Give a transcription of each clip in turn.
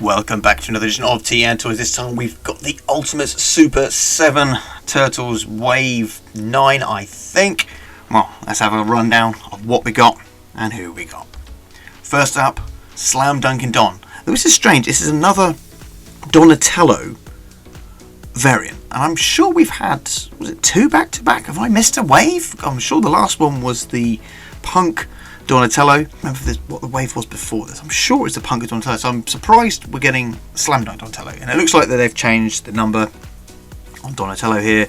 Welcome back to another edition of TN Toys. This time we've got the Ultimates Super7 Turtles Wave 9, I think. Well, let's have a rundown of what we got and who we got. First up, Dunkin Don. This is strange. This is another Donatello variant. And I'm sure we've had, was it 2 back-to-back? Have I missed a wave? I'm sure the last one was the Punk Donatello. Remember what the wave was before this? I'm sure it's the Punk Donatello, so I'm surprised we're getting Slam Dunk Donatello. And it looks like that they've changed the number on Donatello here.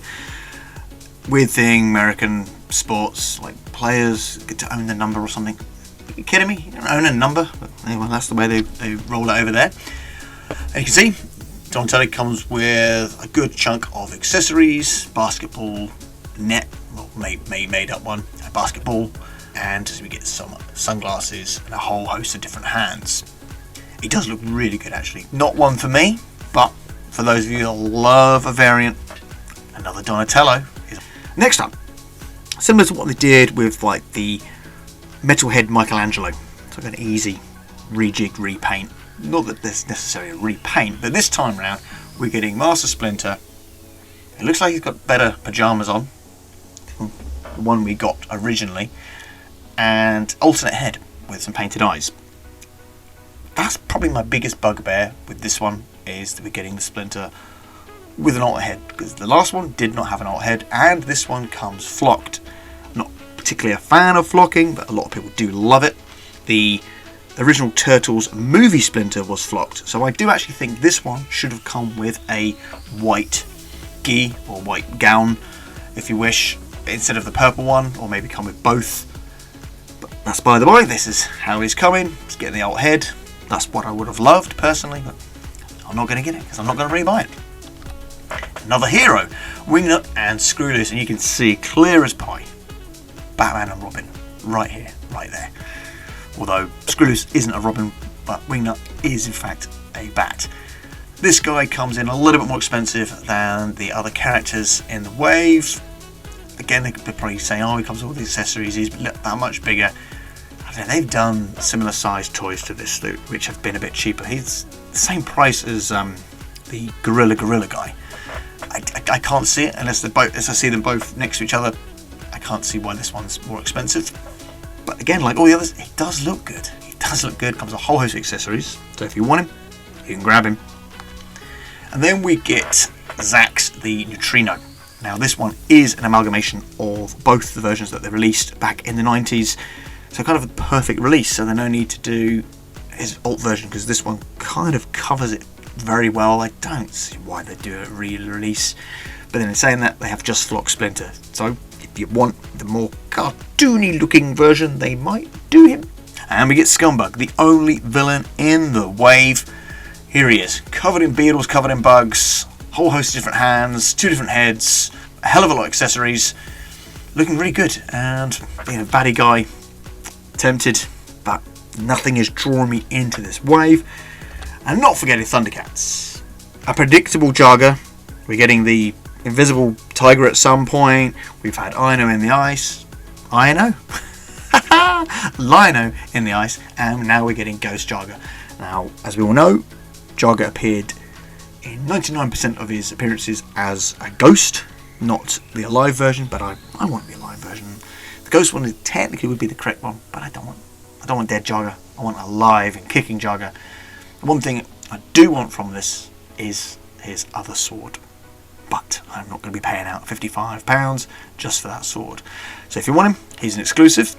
Weird thing, American sports, like players get to own the number or something. Are you kidding me? You don't own a number? But anyway, that's the way they roll it over there. And you can see, Donatello comes with a good chunk of accessories, basketball, net, well, made up one, a basketball, and we get some sunglasses and a whole host of different hands. It does look really good actually. Not one for me, but for those of you that love a variant, another Donatello. Next up, similar to what they did with like the Metalhead Michelangelo. So an easy rejig, repaint. Not that there's necessarily a repaint, but this time round we're getting Master Splinter. It looks like he's got better pajamas on, the one we got originally, and alternate head with some painted eyes. That's probably my biggest bugbear with this one, is that we're getting the Splinter with an alternate head, because the last one did not have an alternate head and this one comes flocked. Not particularly a fan of flocking, but a lot of people do love it. The original Turtles movie Splinter was flocked, so I do actually think this one should have come with a white gi or white gown, if you wish, instead of the purple one, or maybe come with both. But that's by the by. This is how he's coming. It's getting the alt head. That's what I would have loved personally, but I'm not going to get it because I'm not going to rebuy it. Another hero, Wingnut and Screwloose, and you can see clear as pie Batman and Robin right here, right there. Although Screwloose isn't a Robin, but Wingnut is in fact a bat. This guy comes in a little bit more expensive than the other characters in the wave. Again, they could probably say, oh, he comes with all the accessories, he's that much bigger. I don't know, they've done similar sized toys to this, which have been a bit cheaper. He's the same price as the Gorilla guy. I can't see it unless they're both, as I see them both next to each other. I can't see why this one's more expensive. But again, like all the others, it does look good. It does look good. Comes with a whole host of accessories. So if you want him, you can grab him. And then we get Zax the Neutrino. Now this one is an amalgamation of both the versions that they released back in the 90s. So kind of a perfect release. So there's no need to do his alt version because this one kind of covers it very well. I don't see why they do a re-release. But then in saying that, they have just flocked Splinter. So if you want the more cartoony looking version, they might do him. And we get Scumbug, the only villain in the wave. Here he is, covered in beetles, covered in bugs, whole host of different hands, 2 different heads, a hell of a lot of accessories, looking really good. And being a baddie guy, tempted, but nothing is drawing me into this wave. And not forgetting ThunderCats, a predictable Jaga. We're getting the invisible tiger at some point. We've had Lino in the ice. Lino in the ice, and now we're getting Ghost Jaga. Now, as we all know, Jaga appeared in 99% of his appearances as a ghost, not the alive version, but I want the alive version. The ghost one technically would be the correct one, but I don't want dead Jaga. I want alive and kicking Jaga. The one thing I do want from this is his other sword, but I'm not going to be paying out £55 just for that sword. So if you want him, he's an exclusive.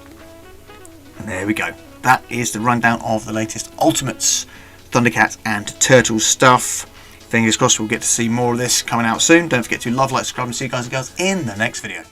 And there we go. That is the rundown of the latest Ultimates ThunderCats and Turtles stuff. Fingers crossed we'll get to see more of this coming out soon. Don't forget to love, like, subscribe, and see you guys and girls in the next video.